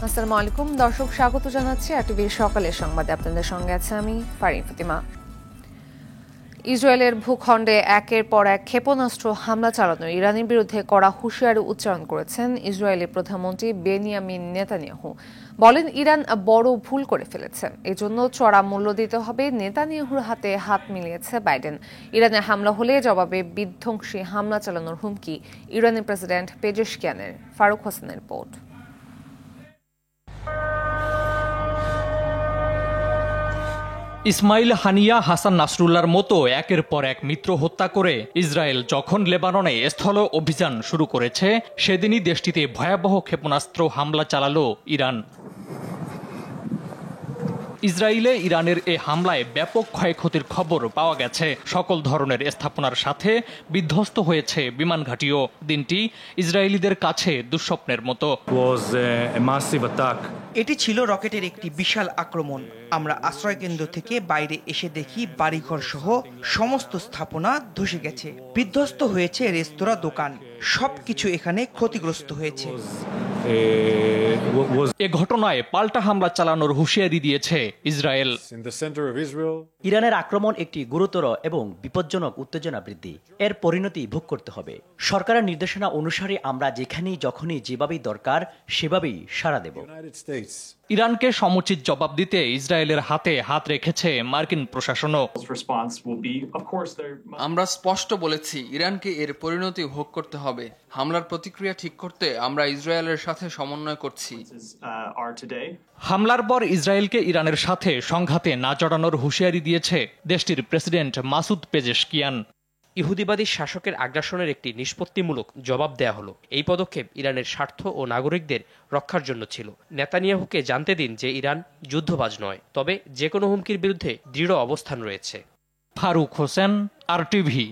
আসসালামু আলাইকুম দর্শক, স্বাগত জানাচ্ছি আরটিভির সকালের সংবাদে। আপনাদের সঙ্গে আছে আমি ফারিন ফাতিমা। ইসরায়েলের ভূখণ্ডে একের পর এক ক্ষেপণাস্ত্র হামলা চালানো ইরানের বিরুদ্ধে কড়া হুঁশিয়ারি উচ্চারণ করেছেন ইসরায়েলের প্রধানমন্ত্রী বেনিয়ামিন নেতানিয়াহু। বলেন, ইরান বড় ভুল করে ফেলেছে, এজন্য চড়া মূল্য দিতে হবে। নেতানিয়াহুর হাতে হাত মিলিয়েছে বাইডেন। ইরানে হামলা হলে জবাবে বিধ্বংসী হামলা চালানোর হুমকি ইরানের প্রেসিডেন্ট পেজেশকিয়ানের। ফারুক হোসেনের রিপোর্ট। ইসমাইল হানিয়া, হাসান নাসরুল্লাহর মতো একের পর এক মিত্র হত্যা করে ইসরায়েল যখন লেবাননে স্থল অভিযান শুরু করেছে, সেদিনই দেশটিতে ভয়াবহ ক্ষেপণাস্ত্র হামলা চালালো ইরান। ইসরায়েলে ইরানের এ হামলায় ব্যাপক ক্ষয়ক্ষতির খবর পাওয়া গেছে। সকল ধরনের স্থাপনার সাথে বিধ্বস্ত হয়েছে বিমান ঘাঁটিও। দিনটি ইসরায়েলিদের কাছে দুঃস্বপ্নের মতো। এটি ছিল রকেটের একটি বিশাল আক্রমণ। আমরা আশ্রয়কেন্দ্র থেকে বাইরে এসে দেখি বাড়িঘর সহ সমস্ত স্থাপনা ধসে গেছে, বিধ্বস্ত হয়েছে রেস্তোরাঁ, দোকান, সবকিছু এখানে ক্ষতিগ্রস্ত হয়েছে। এ ঘটনায় পাল্টা হামলা চালানোর হুঁশিয়ারি দিয়েছে ইসরায়েল। ইরানের আক্রমণ একটি গুরুতর এবং বিপজ্জনক উত্তেজনা বৃদ্ধি। এর পরিণতি ভোগ করতে হবে। সরকারের নির্দেশনা অনুসারে আমরা যেখানেই যখনই যেভাবেই দরকার সেভাবেই সাড়া দেব। ইরানকে সমুচিত জবাব দিতে ইসরায়েলের হাতে হাত রেখেছে মার্কিন প্রশাসনও। আমরা স্পষ্ট বলেছি, ইরানকে এর পরিণতি ভোগ করতে হবে। হামলার প্রতিক্রিয়া ঠিক করতে আমরা ইসরায়েলের সাথে সমন্বয় করছি। হামলার পর ইসরায়েলকে ইরানের সাথে সংঘাতে না জড়ানোর হুঁশিয়ারি দিয়েছে দেশটির প্রেসিডেন্ট মাসুদ পেজেশকিয়ান। ইহুদিবাদী শাসকের আগ্রাসনের একটি নিষ্পত্তিমূলক জবাব দেয়া হলো। এই পদক্ষেপ ইরানের স্বার্থ ও নাগরিকদের রক্ষার জন্য ছিল। নেতানিয়াহুকে জানতে দিন যে ইরান যুদ্ধবাজ নয়, তবে যে কোনো হুমকির বিরুদ্ধে দৃঢ় অবস্থান রয়েছে। ফারুক হোসেন, আরটিভি।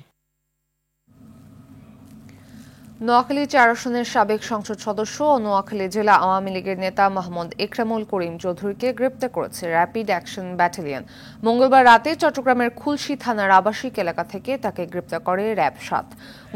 নোয়াখালী 4 আসনের সাবেক সংসদ সদস্য ও নোয়াখালী জেলা আওয়ামী লীগের নেতা মোহাম্মদ একরামুল করিম চৌধুরীকে গ্রেপ্তার করেছে র্যাপিড অ্যাকশন ব্যাটালিয়ন। মঙ্গলবার রাতে চট্টগ্রামের খুলশী থানার আবাসিক এলাকা থেকে তাকে গ্রেপ্তার করে র্যাব 7।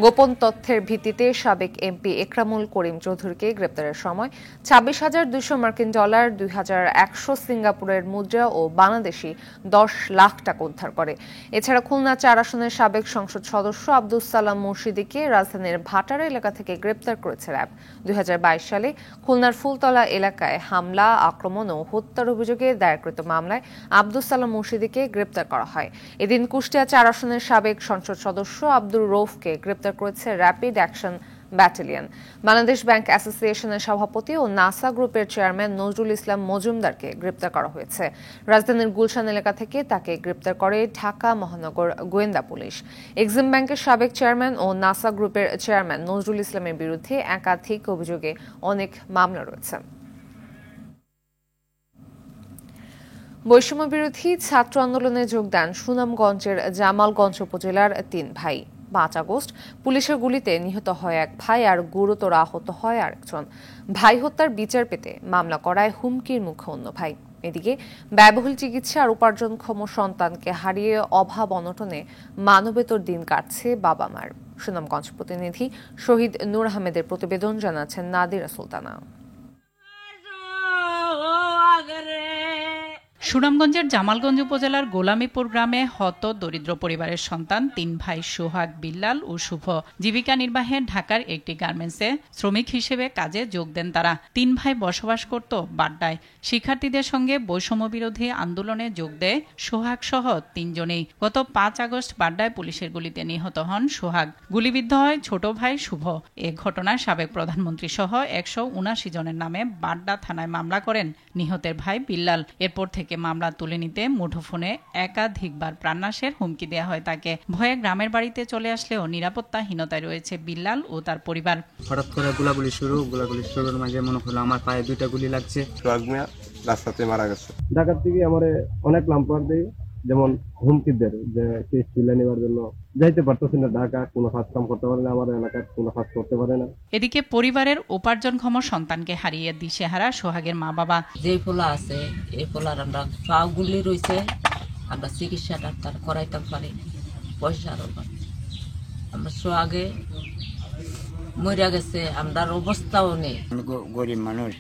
গোপন তথ্যের ভিত্তিতে সাবেক এমপি একরামুল করিম চৌধুরীকে গ্রেপ্তারের সময় 26,200 মার্কিন ডলার, 2,100 সিঙ্গাপুরের মুদ্রা ও বাংলাদেশি 10 লাখ টাকা উদ্ধার করে। এছাড়া খুলনা 4 আসনের সাবেক সংসদ সদস্য আব্দুস সালাম মুর্শিদিকে রাজধানীর ভাটারা এলাকা থেকে গ্রেপ্তার করেছে র্যাব। 2022 সালে খুলনার ফুলতলা এলাকায় হামলা, আক্রমণ ও হত্যার অভিযোগে দায়েরকৃত মামলায় আব্দুস সালাম মুর্শিদিকে গ্রেপ্তার করা হয়। এদিন কুষ্টিয়া 4 আসনের সাবেক সংসদ সদস্য আব্দুর রৌফকে গ্রেপ্তার করেছে rapid action battalion. Bangladesh bank অ্যাসোসিয়েশনের সভাপতি ও নাসা গ্রুপের চেয়ারম্যান নজরুল ইসলাম মজুমদারকে গ্রেপ্তার করা হয়েছে। রাজধানীর গুলশান এলাকা থেকে তাকে গ্রেপ্তার করে ঢাকা মহানগর গোয়েন্দা পুলিশ। এক্সিম ব্যাংকের সাবেক চেয়ারম্যান ও নাসা গ্রুপের চেয়ারম্যান নজরুল ইসলামের বিরুদ্ধে একাধিক অভিযোগে অনেক মামলা রয়েছে। বৈষম্য বিরোধী ছাত্র আন্দোলনে যোগ দেন সুনামগঞ্জের জামালগঞ্জ উপজেলার 3 ভাই। 5 আগস্ট পুলিশের গুলিতে নিহত হয় এক ভাই আর গুরুতর আহত হয় আরেকজন। ভাই হত্যার বিচার পেতে মামলা করায় হুমকির মুখে অন্য ভাই। এদিকে ব্যয়বহুল চিকিৎসা আর উপার্জনক্ষম সন্তানকে হারিয়ে অভাব অনটনে মানবেতর দিন কাটছে বাবা মার। সুনামগঞ্জ প্রতিনিধি শহীদ নূর আহমেদের প্রতিবেদন, জানাচ্ছেন নাদিরা সুলতানা। সুনামগঞ্জের জামালগঞ্জ উপজেলার গোলামীপুর গ্রামে হত দরিদ্র পরিবারের সন্তান 3 ভাই সোহাগ, বিল্লাল ও শুভ জীবিকা নির্বাহে ঢাকার একটি গার্মেন্টসে শ্রমিক হিসেবে কাজে যোগ দেন তারা। 3 ভাই বসবাস করত বাড্ডায়। শিক্ষার্থীদের সঙ্গে বৈষম্য বিরোধী আন্দোলনে যোগ দেয় সোহাগ সহ 3 জনেই। গত 5 আগস্ট বাড্ডায় পুলিশের গুলিতে নিহত হন সোহাগ। গুলিবিদ্ধ হয় ছোট ভাই শুভ। এ ঘটনায় সাবেক প্রধানমন্ত্রী সহ 179 জনের নামে বাড্ডা থানায় মামলা করেন নিহতের ভাই বিল্লাল। এরপর থেকে মামলা তুলে নিতে মুঠোফোনে একাধিকবার প্রাণনাশের হুমকি দেওয়া হয় তাকে। ভয়ে গ্রামের বাড়িতে চলে আসলেও নিরাপত্তাহীনতায় রয়েছে বিল্লাল ও তার পরিবার। হঠাৎ করে গোলাগুলি শুরুর মাঝে মনে হলো আমার পায়ে 2টা গুলি লাগছে। রাস্তাতে মারা গেছে। ঢাকা থেকে আমার অনেক নাম্বার দেয়, যেমন হুমকি দেয় যে কেস তুলে নেওয়ার জন্য। যাইতে পারতেছি না ঢাকা, কোনো কাজ কাম করতে পারে না, আমার এলাকায় কোনো কাজ করতে পারে না। এদিকে পরিবারের উপার্জনক্ষম সন্তানকে হারিয়ে দিশেহারা সোহাগের মা বাবা। যে পোলা আছে এই পোলার আমরা পা গুলি রয়েছে, আমরা চিকিৎসা ডাক্তার করাইতে পারি, পয়সার অভাব। আমরা সোহাগে মরিয়া গেছে, আমরা অবস্থাও নেই। গরিব মানুষ,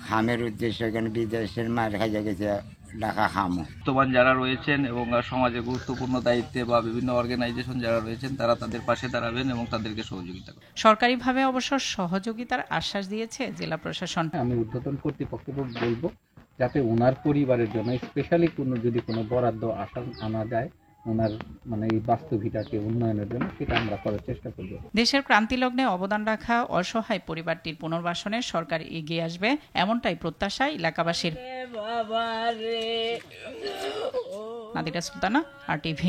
খামের উদ্দেশ্যে এখানে বিদেশের মার খাইয়া গেছে ঢাকা খামো। বর্তমান যারা রয়েছেন এবং সমাজে গুরুত্বপূর্ণ দায়িত্বে বা বিভিন্ন অর্গানাইজেশন যারা রয়েছেন তারা তাদের পাশে দাঁড়াবেন এবং তাদেরকে সহযোগিতা করবেন। সরকারিভাবে অবশ্য সহযোগিতার আশ্বাস দিয়েছে জেলা প্রশাসন। আমি ঊর্ধ্বতন কর্তৃপক্ষকে বলবো যাতে ওনার পরিবারের জন্য স্পেশালি যদি কোনো বরাদ্দ আনা যায় ওনার এই বাস্তবিকতাকে উন্নয়নের জন্য, সেটা আমরা করার চেষ্টা করব। দেশের ক্রান্তিলগ্নে অবদান রাখা অসহায় পরিবারটির পুনর্বাসনে সরকার এগিয়ে আসবে, এমনটাই প্রত্যাশা এলাকাবাসীর। নাদিরা সুলতানা, RTV।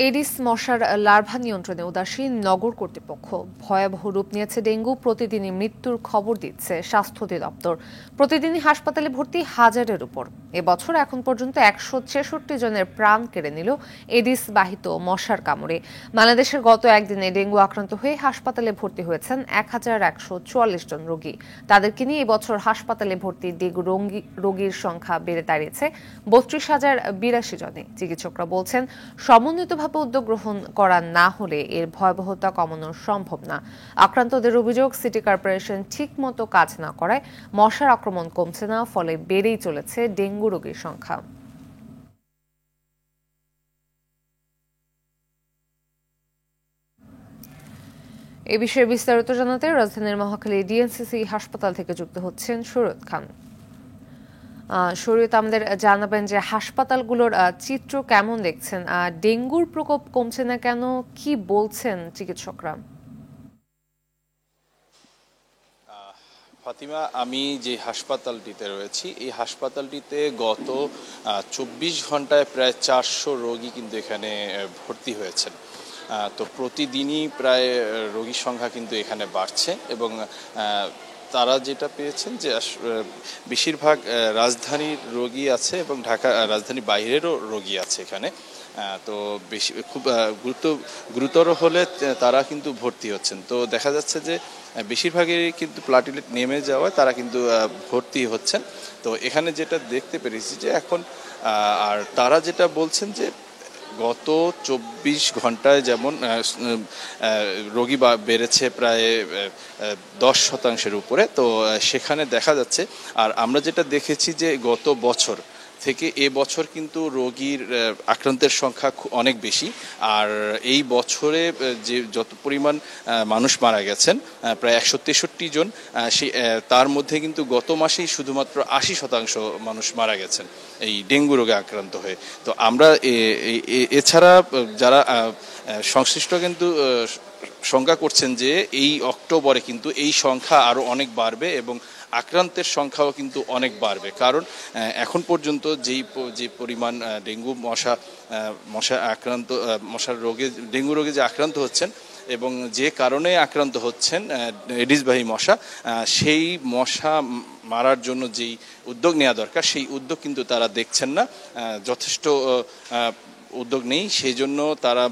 এডিস মশার লার্ভা নিয়ন্ত্রণে উদাসীন নগর কর্তৃপক্ষ। ভয়াবহ রূপ নিয়েছে ডেঙ্গু। প্রতিদিনই মৃত্যুর খবর দিচ্ছে স্বাস্থ্য অধিদপ্তর। প্রতিদিনই হাসপাতালে ভর্তি হাজারের উপর। এবছর এখন পর্যন্ত 166 জনের প্রাণ কেড়ে নিল এডিস বাহিত মশার কামড়ে। বাংলাদেশের গত একদিনে ডেঙ্গু আক্রান্ত হয়ে হাসপাতালে ভর্তি হয়েছেন 1144 জন রোগী। তাদেরকে নিয়ে এবছর হাসপাতালে ভর্তি ডেঙ্গু রোগীর সংখ্যা বেড়ে দাঁড়িয়েছে 32,082 জনে। চিকিৎসকরা বলছেন, সমন্বিতভাবে উদ্যোগ গ্রহণ করা না হলে এর ভয়াবহতা কমানো সম্ভব না। আক্রান্তদের অভিযোগ, সিটি কর্পোরেশন ঠিকমতো কাজ না করায় মশার আক্রমণ কমছে না, ফলে বেড়েই চলেছে ডেঙ্গু রোগীর সংখ্যা। এ বিষয়ে বিস্তারিত জানাতে রাজধানীর মহাখালী ডিএনসিসি হাসপাতাল থেকে যুক্ত হচ্ছেন শরীয়ত খান। শরীয়ত, আমাদের জানাবেন যে হাসপাতালগুলোর চিত্র কেমন দেখছেন, ডেঙ্গুর প্রকোপ কমছে না কেন, কি বলছেন চিকিৎসকরা? ফাতিমা, আমি যে হাসপাতালটিতে রয়েছি এই হাসপাতালটিতে গত 24 ঘন্টায় প্রায় 400 রোগী কিন্তু এখানে ভর্তি হয়েছেন। তো প্রতিদিনই প্রায় রোগীর সংখ্যা কিন্তু এখানে বাড়ছে এবং তারা যেটা পেয়েছেন যে বেশিরভাগ রাজধানীর রোগী আছে এবং ঢাকা রাজধানীর বাইরেরও রোগী আছে এখানে। তো বেশি খুব গুরুতর হলে তারা কিন্তু ভর্তি হচ্ছেন। তো দেখা যাচ্ছে যে বেশিরভাগই কিন্তু প্লাটিলেট নেমে যাওয়ায় তারা কিন্তু ভর্তি হচ্ছেন। তো এখানে যেটা দেখতে পেরেছি যে এখন আর তারা যেটা বলছেন যে গত 24 ঘন্টায় যেমন রোগী বেড়েছে প্রায় 10% উপরে। তো সেখানে দেখা যাচ্ছে, আর আমরা যেটা দেখেছি যে গত বছর থেকে এবছর কিন্তু রোগীর আক্রান্তের সংখ্যা অনেক বেশি। আর এই বছরে যে যত পরিমাণ মানুষ মারা গেছেন প্রায় 163 জন, তার মধ্যে কিন্তু গত মাসেই শুধুমাত্র 80% মানুষ মারা গেছেন এই ডেঙ্গু রোগে আক্রান্ত হয়ে। তো আমরা এছাড়া যারা সংশ্লিষ্ট কিন্তু শঙ্কা করছেন যে এই অক্টোবরে কিন্তু এই সংখ্যা আরও অনেক বাড়বে এবং আক্রান্তের সংখ্যাও কিন্তু অনেক বাড়বে। কারণ এখন পর্যন্ত যে পরিমাণ ডেঙ্গু মশার রোগে ডেঙ্গু রোগে যে আক্রান্ত হচ্ছেন এবং যে কারণে আক্রান্ত হচ্ছেন এডিসবাহী মশা, সেই মশা মারার জন্য যেই উদ্যোগ নেওয়া দরকার সেই উদ্যোগ কিন্তু তারা দেখছেন না, যথেষ্ট উদ্যোগ নেই। সেই জন্য তারা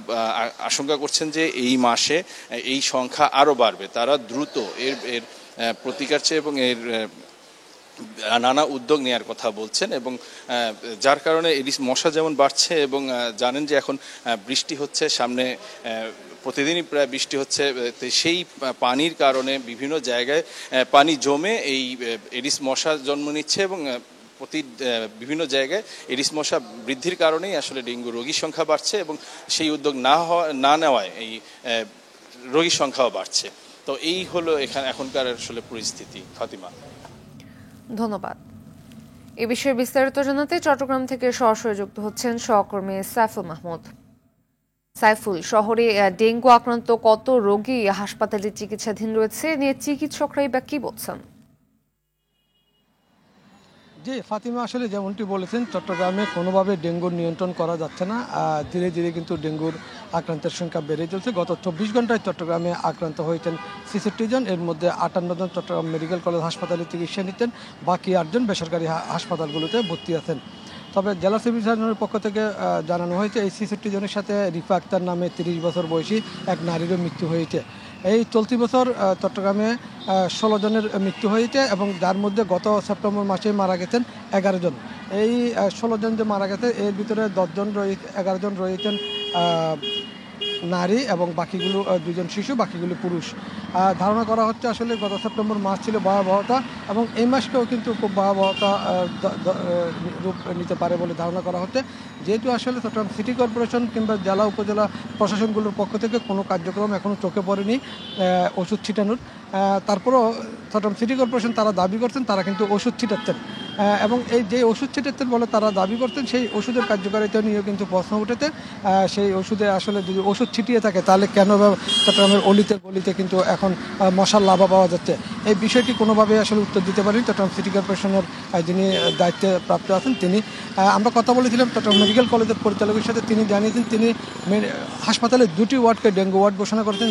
আশঙ্কা করছেন যে এই মাসে এই সংখ্যা আরও বাড়বে। তারা দ্রুত এর প্রতিকার চেয়ে এবং এর নানা উদ্যোগ নেওয়ার কথা বলছেন এবং যার কারণে এডিস মশা যেমন বাড়ছে এবং জানেন যে এখন বৃষ্টি হচ্ছে, সামনে প্রতিদিনই প্রায় বৃষ্টি হচ্ছে, সেই পানির কারণে বিভিন্ন জায়গায় পানি জমে এই এডিস মশা জন্ম নিচ্ছে এবং বিভিন্ন জায়গায় এডিস মশা বৃদ্ধির কারণেই আসলে ডেঙ্গু রোগীর সংখ্যা বাড়ছে এবং সেই উদ্যোগ না নেওয়ায় এই রোগীর সংখ্যাও বাড়ছে। তো এই হলো এখনকার আসলে পরিস্থিতি। ফাতিমা, ধন্যবাদ। এ বিষয়ে বিস্তারিত জানাতে চট্টগ্রাম থেকে সরাসরি যুক্ত হচ্ছেন সহকর্মী সাইফুল মাহমুদ। সাইফুল, শহরে ডেঙ্গু আক্রান্ত কত রোগী হাসপাতালে চিকিৎসাধীন রয়েছে নিয়ে চিকিৎসকরাই বা কি বলছেন? জি ফাতিমা, আসলে যেমনটি বলেছেন চট্টগ্রামে কোনোভাবে ডেঙ্গুর নিয়ন্ত্রণ করা যাচ্ছে না। ধীরে ধীরে কিন্তু ডেঙ্গুর আক্রান্তের সংখ্যা বেড়ে চলছে। গত 24 ঘন্টায় চট্টগ্রামে আক্রান্ত হয়েছেন 66 জন, এর মধ্যে 58 জন চট্টগ্রাম মেডিকেল কলেজ হাসপাতালে চিকিৎসা নিতেন, বাকি 8 জন বেসরকারি হাসপাতালগুলোতে ভর্তি আছেন। তবে জেলা সিভিল সার্জনের পক্ষ থেকে জানানো হয়েছে এই 66 জনের সাথে রিফা আক্তার নামে 30 বছর বয়সী এক নারীরও মৃত্যু হয়েছে। এই চলতি বছর চট্টগ্রামে 16 জনের মৃত্যু হয়েছে এবং যার মধ্যে গত সেপ্টেম্বর মাসে মারা গেছেন 11 জন। এই 16 জন যে মারা গেছে এর ভিতরে 11 জন রয়েছেন নারী এবং বাকিগুলো 2 জন শিশু, বাকিগুলো পুরুষ। ধারণা করা হচ্ছে আসলে গত সেপ্টেম্বর মাস ছিল ভয়াবহতা এবং এই মাসকেও কিন্তু খুব ভয়াবহতা রূপ নিতে পারে বলে ধারণা করা হচ্ছে। যেহেতু আসলে চট্টগ্রাম সিটি কর্পোরেশন কিংবা জেলা উপজেলা প্রশাসনগুলোর পক্ষ থেকে কোনো কার্যক্রম এখনও চোখে পড়েনি ওষুধ ছিটানোর, তারপরও চট্টগ্রাম সিটি কর্পোরেশন তারা দাবি করছেন তারা কিন্তু ওষুধ ছিটাচ্ছেন এবং এই যে ওষুধ ছিটাচ্ছেন বলে তারা দাবি করতেন সেই ওষুধের কার্যকারিতা নিয়েও কিন্তু প্রশ্ন উঠেছে। সেই ওষুধে আসলে যদি ওষুধ ছিটিয়ে থাকে তাহলে কেন চট্টগ্রামের অলিতে গলিতে কিন্তু এখন মশার লাভা পাওয়া যাচ্ছে, এই বিষয়টি কোনোভাবে আসলে উত্তর দিতে পারেন চট্টগ্রাম সিটি কর্পোরেশনের যিনি দায়িত্বে প্রাপ্ত আছেন তিনি। আমরা কথা বলেছিলাম চট্টগ্রাম মেডিকেল কলেজের পরিচালকের সাথে, তিনি জানিয়েছেন তিনি হাসপাতালে 2টি ওয়ার্ডকে ডেঙ্গু ওয়ার্ড ঘোষণা করেছেন,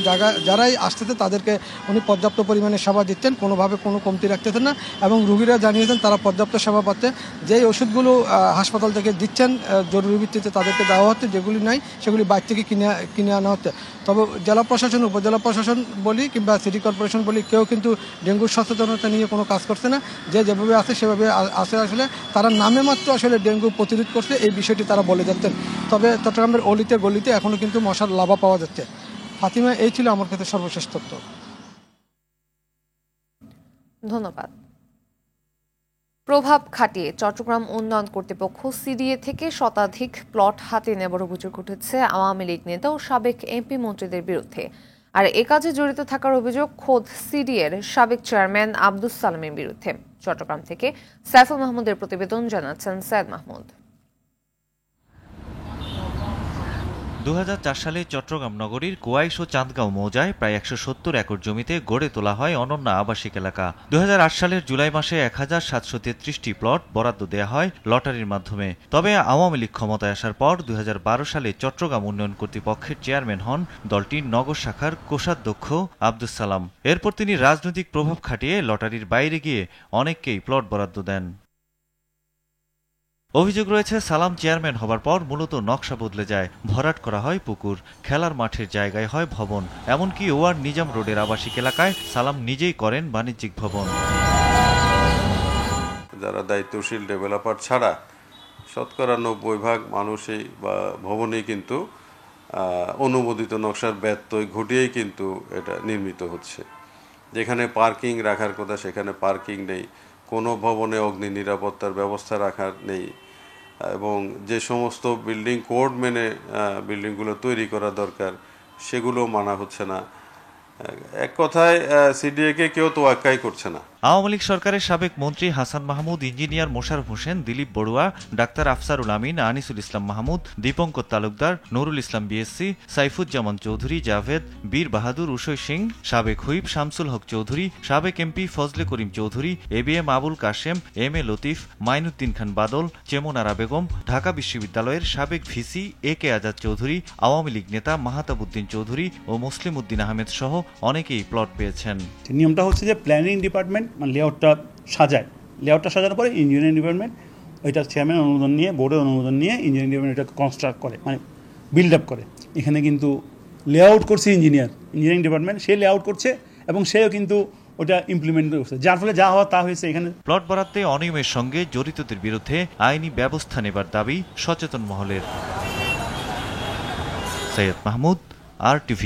যারাই আসতেছে তাদেরকে উনি পর্যাপ্ত পরিমাণে সেবা দিচ্ছেন, কোনোভাবে কোনো কমতি রাখতেছেন না এবং রোগীরা জানিয়েছেন তারা পর্যাপ্ত সেবা পাচ্ছে। যেই ওষুধগুলো হাসপাতাল থেকে দিচ্ছেন জরুরি ভিত্তিতে তাদেরকে দেওয়া হচ্ছে, যেগুলি নাই সেগুলি বাইরে থেকে কিনে আনা হচ্ছে। তবে জেলা প্রশাসন, উপজেলা প্রশাসন বলি কিংবা সিটি কর্পোরেশন বলি কেউ কিন্তু ডেঙ্গুর সচেতনতা নিয়ে কোনো কাজ করছে না। যেভাবে আছে সেভাবে আছে, আসলে তারা নামে মাত্র আসলে ডেঙ্গু প্রতিরোধ করছে এই বিষয়টি তারা বলে যাচ্ছেন। তবে চট্টগ্রামের অলিতে গলিতে এখনও কিন্তু মশার লাভা পাওয়া যাচ্ছে। ফাতিমা, এই ছিল আমার কাছে সর্বশেষ তথ্য। ধন্যবাদ। প্রভাব খাটিয়ে চট্টগ্রাম উন্নয়ন কর্তৃপক্ষ সিডিএ থেকে শতাধিক প্লট হাতে নেবার অভিযোগ উঠেছে আওয়ামী লীগ নেতা ও সাবেক এমপি মন্ত্রীদের বিরুদ্ধে। আর এ কাজে জড়িত থাকার অভিযোগ খোদ সিডিএর সাবেক চেয়ারম্যান আব্দুস সালামের বিরুদ্ধে। চট্টগ্রাম থেকে সাইফুল মাহমুদের প্রতিবেদন, জানাচ্ছেন সৈয়দ মাহমুদ। 2004 সালে চট্টগ্রাম নগরীর কুয়াইশ ও চাঁদগাঁও মৌজায় প্রায় 170 একর জমিতে গড়ে তোলা হয় অনন্য আবাসিক এলাকা। 2008 সালের জুলাই মাসে 1733টি প্লট বরাদ্দ দেয়া হয় লটারির মাধ্যমে। তবে আওয়ামী লীগ ক্ষমতায় আসার পর 2012 সালে চট্টগ্রাম উন্নয়ন কর্তৃপক্ষের চেয়ারম্যান হন দলটির নগর শাখার কোষাধ্যক্ষ আব্দুস সালাম। এরপর তিনি রাজনৈতিক প্রভাব খাটিয়ে লটারির বাইরে গিয়ে অনেককেই প্লট বরাদ্দ দেন। অভিযোগ রয়েছে সালাম চেয়ারম্যান হবার পর মূলত নকশা বদলে যায়, ভরাট করা হয় পুকুর, খেলার মাঠের জায়গায় হয় ভবন, এমনকি ওয়ার নিজাম রোডের আবাসিক এলাকায় সালাম নিজেই করেন বাণিজ্যিক ভবন। যারা দায়িত্বশীল ডেভেলপার ছাড়া 90% মানুষই বা ভবনেই কিন্তু অনুমোদিত নকশার ব্যত্যয় ঘটিয়েই কিন্তু এটা নির্মিত হচ্ছে। যেখানে পার্কিং রাখার কথা সেখানে পার্কিং নেই, কোনো ভবনে অগ্নি নিরাপত্তার ব্যবস্থা রাখার নেই এবং যে সমস্ত বিল্ডিং কোড মেনে বিল্ডিংগুলো তৈরি করা দরকার সেগুলো মানা হচ্ছে না। এক কথায় সিডিএকে কেউ তোয়াক্কাই করছে না। আওয়ামী লীগ সরকারের সাবেক মন্ত্রী হাসান মাহমুদ, ইঞ্জিনিয়ার মোশাররফ হোসেন, দিলীপ বড়ুয়া, ডাক্তার আফসারুল আমিন, আনিসুল ইসলাম মাহমুদ, দীপঙ্কর তালুকদার, নুরুল ইসলাম বিএসসি, সাইফুজ্জামান চৌধুরী জাভেদ, বীর বাহাদুর উষয় সিং, সাবেক হুইপ শামসুল হক চৌধুরী, সাবেক MP Fazle Karim Chowdhury, ABM Abul Kashem, M A Latif, Mainuddin খান বাদল, চেমনারা বেগম, ঢাকা বিশ্ববিদ্যালয়ের সাবেক ভিসি এ কে আজাদ চৌধুরী, আওয়ামী লীগ নেতা মাহাতাবউদ্দিন চৌধুরী ও মুসলিম উদ্দিন আহমেদ সহ অনেকেই প্লট পেয়েছেন। নিয়মটা হচ্ছে যে প্ল্যানিং ডিপার্টমেন্ট মানে লেআউটটা সাজায়, লেআউটটা সাজানোর পরে ইঞ্জিনিয়ারিং ডিপার্টমেন্ট ওইটার চেয়ারম্যান অনুমোদন নিয়ে, বোর্ডের অনুমোদন নিয়ে ইঞ্জিনিয়ারিং ডিপার্টমেন্ট এটাকে কনস্ট্রাক্ট করে, মানে বিল্ড আপ করে। এখানে কিন্তু লেআউট করছে ইঞ্জিনিয়ারিং ডিপার্টমেন্ট, সে লেআউট করছে এবং সেও কিন্তু ওটা ইমপ্লিমেন্ট করছে, যার ফলে যা হওয়া তা হয়েছে। এখানে প্লট বরাদ্দে অনিয়মের সঙ্গে জড়িতদের বিরুদ্ধে আইনি ব্যবস্থা নেবার দাবি সচেতন মহলের। সৈয়দ মাহমুদ, RTV।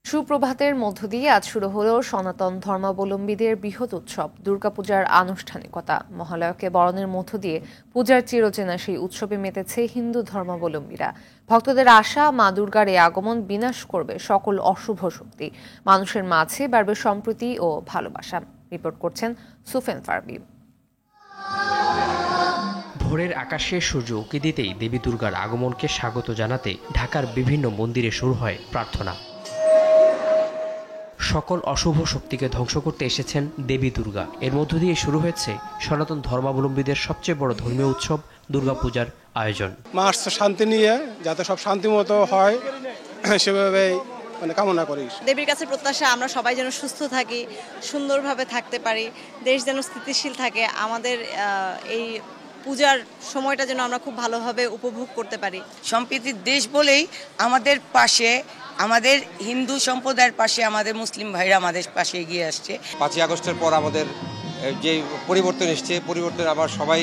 সুপ্রভাতের মধ্য দিয়ে আজ শুরু হলো সনাতন ধর্মাবলম্বীদের বৃহৎ উৎসব দুর্গাপূজার আনুষ্ঠানিকতা। মহালয়াকে বরণের মধ্য দিয়ে পূজার চিরচেনা সেই উৎসবে মেতেছে হিন্দু ধর্মাবলম্বীরা। ভক্তদের আশা, মা দুর্গার এই আগমন বিনাশ করবে সকল অশুভ শক্তি, মানুষের মাঝে বাড়বে সম্প্রীতি ও ভালোবাসা। রিপোর্ট করছেন সুফেন ফারবি। ভোরের আকাশে সূর্য উঁকি দিতেই দেবী দুর্গার আগমনকে স্বাগত জানাতে ঢাকার বিভিন্ন মন্দিরে শুরু হয় প্রার্থনা। সকল অশুভ শক্তিকে ধ্বংস করতে এসেছেন দেবী দুর্গা। এর মধ্য দিয়ে শুরু হয়েছে সনাতন ধর্মাবলম্বীদের সবচেয়ে বড় ধর্মীয় উৎসব দুর্গাপূজার আয়োজন। মা আসছে শান্তি নিয়ে, যাতে সব শান্তিমতো হয় সেভাবে কামনা করি। দেবীর কাছে প্রত্যাশা আমরা সবাই যেন সুস্থ থাকি, সুন্দরভাবে থাকতে পারি, দেশ যেন স্থিতিশীল থাকে, আমাদের এই পূজার সময়টা যেন আমরা খুব ভালোভাবে উপভোগ করতে পারি। সম্প্রীতির দেশ বলেই আমাদের পাশে, আমাদের হিন্দু সম্প্রদায়ের পাশে আমাদের মুসলিম ভাইরা আমাদের পাশে এগিয়ে আসছে। 5ই আগস্টের পর আমাদের যে পরিবর্তন এসছে, পরিবর্তন আবার সবাই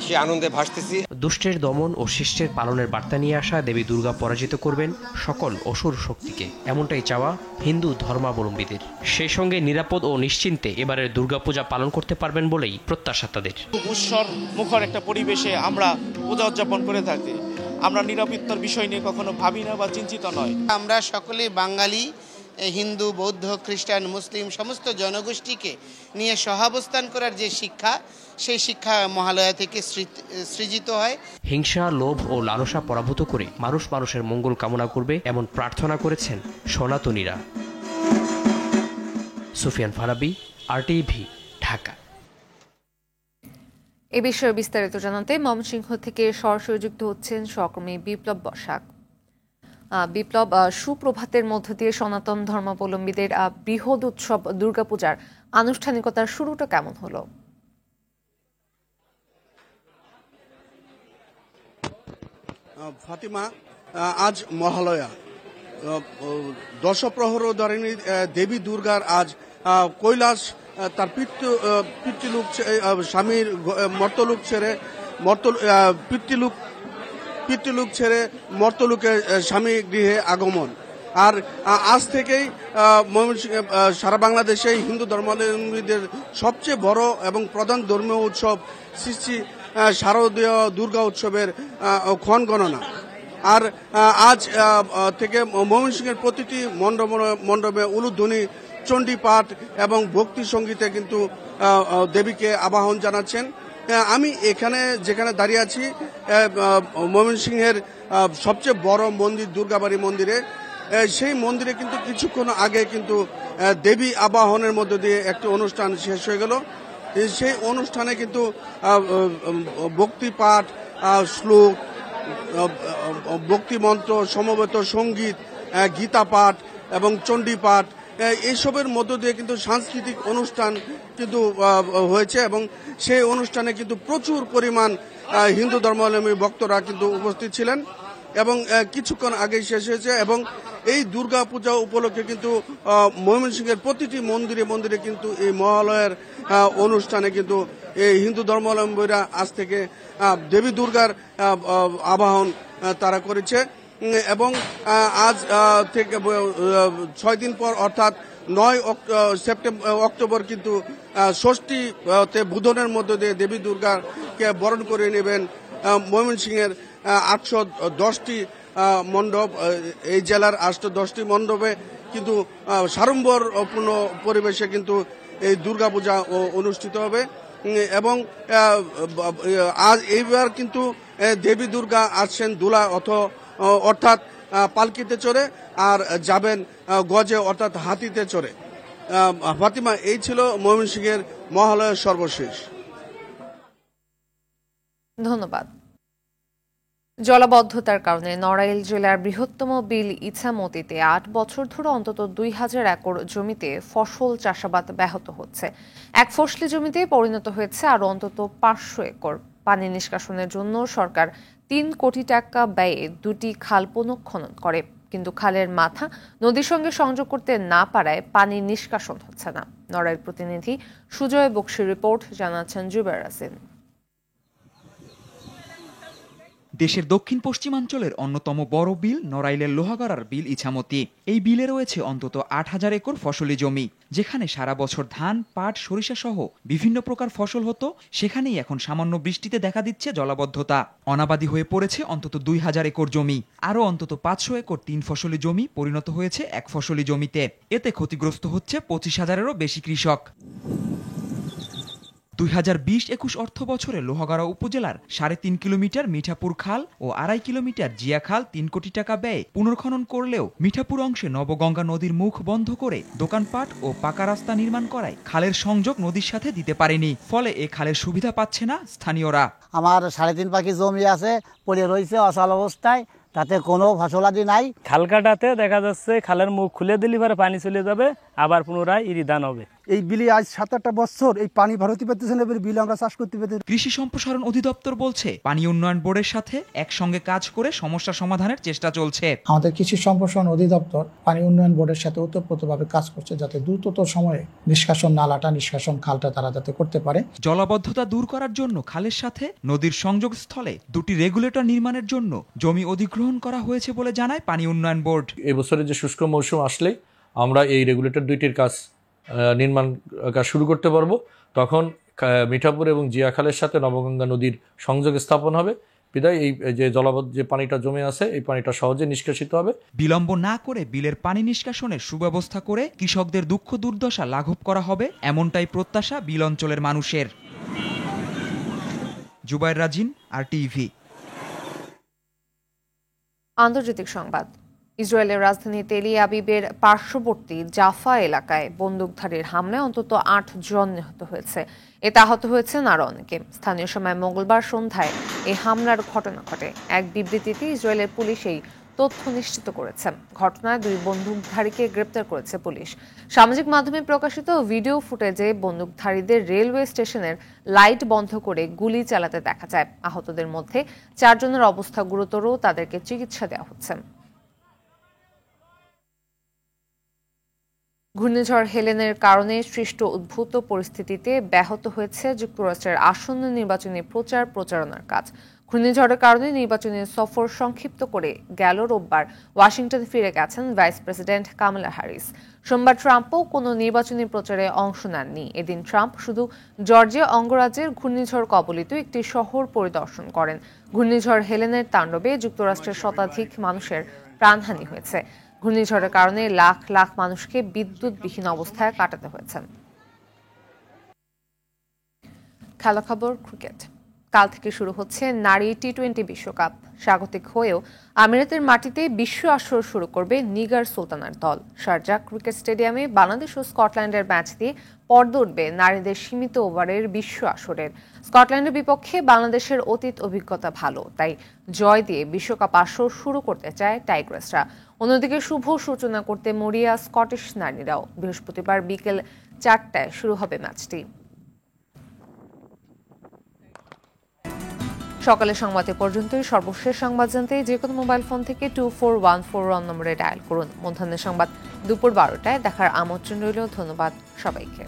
সে আনন্দে ভাসতেছি। দুষ্টের দমন ও শিষ্টের পালনের বার্তা নিয়ে আসা দেবী দুর্গা পরাজিত করবেন সকল অসুর শক্তিকে, এমনটাই চাওয়া হিন্দু ধর্মাবলম্বীদের। সেই সঙ্গে নিরাপদ ও নিশ্চিন্তে এবারের দুর্গাপূজা পালন করতে পারবেন বলেই প্রত্যাশা তাদের। উৎসব মুখর একটা পরিবেশে আমরা পূজা উদযাপন করে থাকি। আমরা নিরাপত্তার বিষয় নিয়ে কখনো ভাবি না বা চিন্তিত নয়। আমরা সকলে বাঙালি, হিন্দু, বৌদ্ধ, খ্রিস্টান, মুসলিম সমস্ত জনগোষ্ঠীকে নিয়ে সহাবস্থান করার যে শিক্ষা, সেই শিক্ষা মহালয়া থেকে সৃজিত হয়। হিংসা, লোভ ও লালসা পরাভূত করে মানুষ মানুষের মঙ্গল কামনা করবে এমন প্রার্থনা করেছেন সনাতনীরা। সুফিয়ান ফারাবি, RTV, ঢাকা। এ বিষয়ে বিস্তারিত জানাতে ময়মনসিংহ থেকে সরাসরি যুক্ত হচ্ছেন সহকর্মী বিপ্লব বসাক। বিপ্লব, সুপ্রভাতের মধ্য দিয়ে সনাতন ধর্মাবলম্বীদের বৃহৎ উৎসব দুর্গাপূজার আনুষ্ঠানিকতার শুরুটা কেমন হলো? ফাতিমা, আজ মহালয়া, দশপ্রহর ধারিণী দেবী দুর্গার আজ কৈলাস তার পিতৃলোক স্বামীর মর্তলোক ছেড়ে পিতৃলোক ছেড়ে মর্তলোকে স্বামী গৃহে আগমন। আর আজ থেকেই সারা বাংলাদেশে হিন্দু ধর্মাবলম্বীদের সবচেয়ে বড় এবং প্রধান ধর্মীয় উৎসব শ্রী শারদীয় দুর্গা উৎসবের ক্ষণ গণনা। আর আজ থেকে ময়মনসিংহের প্রতিটি মণ্ডপে উলুধ্বনি, চণ্ডী পাঠ এবং ভক্তি সঙ্গীতে কিন্তু দেবীকে আবাহন জানাচ্ছেন। আমি যেখানে দাঁড়িয়ে আছি ময়মনসিংহের সবচেয়ে বড় মন্দির দুর্গাবাড়ি মন্দিরে, সেই মন্দিরে কিন্তু কিছুক্ষণ আগে কিন্তু দেবী আবাহনের মধ্য দিয়ে একটি অনুষ্ঠান শেষ হয়ে গেল। সেই অনুষ্ঠানে কিন্তু ভক্তি পাঠ, শ্লোক, ভক্তি মন্ত্র, সমবেত সঙ্গীত, গীতা পাঠ এবং চণ্ডী পাঠ, এইসবের মধ্য দিয়ে কিন্তু সাংস্কৃতিক অনুষ্ঠান কিন্তু হয়েছে এবং সেই অনুষ্ঠানে কিন্তু প্রচুর পরিমাণ হিন্দু ধর্মাবলম্বী ভক্তরা কিন্তু উপস্থিত ছিলেন এবং কিছুক্ষণ আগেই শেষ হয়েছে। এবং এই দুর্গা পূজা উপলক্ষে কিন্তু ময়মনসিংহের প্রতিটি মন্দিরে মন্দিরে কিন্তু এই মহালয়ার অনুষ্ঠানে কিন্তু এই হিন্দু ধর্মাবলম্বীরা আজ থেকে দেবী দুর্গার আবাহন তারা করেছে এবং আজ থেকে 6 দিন পর অর্থাৎ 9 অক্টোবর কিন্তু ষষ্ঠীতে বুধনের মধ্য দিয়ে দেবী দুর্গাকে বরণ করে নেবেন ময়মনসিংহের 810টি মণ্ডপ। এই জেলার 810টি মণ্ডপে কিন্তু সাড়ম্বরপূর্ণ পরিবেশে কিন্তু এই দুর্গাপূজা অনুষ্ঠিত হবে এবং আজ এইবার কিন্তু দেবী দুর্গা আসছেন দুলা অর্থাৎ পালকিতে চড়ে আর যাবেন গজে অর্থাৎ হাতিতে চড়ে। ফাতিমা, এই ছিল ময়মনসিংহের মহালয়ার সর্বশেষ। ধন্যবাদ। জলাবদ্ধতার কারণে নড়াইল জেলার বৃহত্তম বিল ইছামতিতে 8 বছর ধরে অন্তত 2000 একর জমিতে ফসল চাষাবাদ ব্যাহত হচ্ছে। এক ফসলি জমিতে পরিণত হয়েছে আরো অন্তত 500 একর। পানি নিষ্কাশনের জন্য সরকার 3 কোটি টাকা ব্যয়ে 2টি খাল পুনঃখনন করে, কিন্তু খালের মাথা নদীর সঙ্গে সংযোগ করতে না পারায় পানি নিষ্কাশন হচ্ছে না। নড়াইল প্রতিনিধি সুজয় বক্সির রিপোর্ট, জানাচ্ছেন জুবের আসিন। দেশের দক্ষিণ পশ্চিমাঞ্চলের অন্যতম বড় বিল নড়াইলের লোহাগড়ার বিল ইছামতি। এই বিলে রয়েছে অন্তত 8000 একর ফসলি জমি, যেখানে সারা বছর ধান, পাট, সরিষা সহ বিভিন্ন প্রকার ফসল হতো। সেখানেই এখন সামান্য বৃষ্টিতে দেখা দিচ্ছে জলাবদ্ধতা। অনাবাদি হয়ে পড়েছে অন্তত 2000 একর জমি। আরও অন্তত 500 একর 3 ফসলি জমি পরিণত হয়েছে 1 ফসলি জমিতে। এতে ক্ষতিগ্রস্ত হচ্ছে 25,000-এরও বেশি কৃষক। 2020-21 অর্থ বছরে লোহাগড়া উপজেলার 3.5 কিলোমিটার মিঠাপুর খাল ও 2.5 কিলোমিটার জিয়া খাল 3 কোটি টাকা ব্যয়ে পুনর্খনন করলেও মিঠাপুর অংশে নবগঙ্গা নদীর মুখ বন্ধ করে দোকানপাট ও পাকা রাস্তা নির্মাণ করায় খালের সংযোগ নদীর সাথে দিতে পারেনি। ফলে এ খালের সুবিধা পাচ্ছে না স্থানীয়রা। আমার 3.5 পাখি জমি আছে, পড়ে রয়েছে অচল অবস্থায়, তাতে কোনো ফসলাদি নাই। খাল কাটাতে দেখা যাচ্ছে খালের মুখ খুলে দিলে পরে পানি চলে যাবে, আবার পুনরায় ইরিধান হবে। এই বিলে আজ 7-8 বছর এই পানি ভরতে পারতেছেন, এবার বিলে আমরা চাষ করতে পারতেছি। কৃষি সম্প্রসারণ অধিদপ্তর বলছে পানি উন্নয়ন বোর্ডের সাথে একসঙ্গে কাজ করে সমস্যা সমাধানের চেষ্টা চলছে। আমাদের কৃষি সম্প্রসারণ অধিদপ্তর পানি উন্নয়ন বোর্ডের সাথে ওতপ্রোতভাবে কাজ করছে, যাতে দ্রুততর সময়ে নিষ্কাশন নালাটা, নিষ্কাশন খালটা তারা যাতে করতে পারে। জলাবদ্ধতা দূর করার জন্য খালের সাথে নদীর সংযোগস্থলে 2টি রেগুলেটর নির্মাণের জন্য জমি অধিগ্রহণ করা হয়েছে বলে জানায় পানি উন্নয়ন বোর্ড। এবছরের যে শুষ্ক মৌসুম আসলে আমরা এই রেগুলেটর 2টির কাজ নির্মাণ কাজ শুরু করতে পারবো। তখন মিঠাপুর এবং জিয়া খালের সাথে নবগঙ্গা নদীর সংযোগ স্থাপন হবে, বিধায় এই যে জলাবদ্ধ যে পানিটা জমে আছে এই পানিটা সহজে নিষ্কাশিত হবে। বিলম্ব না করে বিলের পানি নিষ্কাশনের সুব্যবস্থা করে কৃষকদের দুঃখ দুর্দশা লাঘব করা হবে, এমনটাই প্রত্যাশা বিল অঞ্চলের মানুষের। জুবায়ের রাজিন, RTV। আন্তর্জাতিক সংবাদ। ইসরায়েলের রাজধানী তেল আবিবের পার্শ্ববর্তী জাফা এলাকায় বন্দুকধারীর হামলায় অন্তত 8 জন নিহত হয়েছে। এতে আহত হয়েছেন আরও অনেকে। স্থানীয় সময় মঙ্গলবার সন্ধ্যায় এই হামলার ঘটনা ঘটে। এক বিবৃতিতে ইসরায়েলের পুলিশ এই তথ্য নিশ্চিত করেছে। ঘটনায় 2 বন্দুকধারীকে গ্রেপ্তার করেছে পুলিশ। সামাজিক মাধ্যমে প্রকাশিত ভিডিও ফুটেজে বন্দুকধারীদের রেলওয়ে স্টেশনের লাইট বন্ধ করে গুলি চালাতে দেখা যায়। আহতদের মধ্যে 4 জনের অবস্থা গুরুতর, তাদেরকে চিকিৎসা দেওয়া হচ্ছে। ঘূর্ণিঝড় হেলেনের কারণে সৃষ্ট উদ্ভূত পরিস্থিতিতে ব্যাহত হয়েছে যুক্তরাষ্ট্রের আসন্ন নির্বাচনী প্রচারণার কাজ। ঘূর্ণিঝড়ের কারণে নির্বাচনী সফর সংক্ষিপ্ত করে গেল রোববার ওয়াশিংটনে ফিরে গেছেন ভাইস প্রেসিডেন্ট কামালা হ্যারিস। সোমবার ট্রাম্পও কোনো নির্বাচনী প্রচারে অংশ নেননি। এদিন ট্রাম্প শুধু জর্জিয়া অঙ্গরাজ্যের ঘূর্ণিঝড় কবলিত একটি শহর পরিদর্শন করেন। ঘূর্ণিঝড় হেলেনের তাণ্ডবে যুক্তরাষ্ট্রের শতাধিক মানুষের প্রাণহানি হয়েছে। ঘূর্ণিঝড়ের কারণে লাখ লাখ মানুষকে বিদ্যুৎবিহীন অবস্থায় কাটাতে হয়েছে। খেলা খবর, ক্রিকেট। কাল থেকে শুরু হচ্ছে নারী টি-20 বিশ্বকাপ। স্বাগতিক হয়েও আমিরাতের মাটিতে বিশ্ব আসর শুরু করবে নিগার সুলতানার দল। শারজাহ ক্রিকেট স্টেডিয়ামে বাংলাদেশ ও স্কটল্যান্ডের ম্যাচ দিয়ে পর্দা উঠবে নারীদের সীমিত ওভারের বিশ্ব আসরের। স্কটল্যান্ডের বিপক্ষে বাংলাদেশের অতীত অভিজ্ঞতা ভালো, তাই জয় দিয়ে বিশ্বকাপ আসর শুরু করতে চায় টাইগ্রেসরা। অন্যদিকে শুভ সূচনা করতে মরিয়া স্কটিশ নারীরাও। বৃহস্পতিবার বিকেল 4টায় শুরু হবে ম্যাচটি। সকালের সংবাদে পর্যন্তই। সর্বশেষ সংবাদ জানতে যে কোনো মোবাইল ফোন থেকে 24141 নম্বরে ডায়াল করুন। মধ্যাহ্নের সংবাদ দুপুর 12টায় দেখার আমন্ত্রণ রইল। ধন্যবাদ সবাইকে।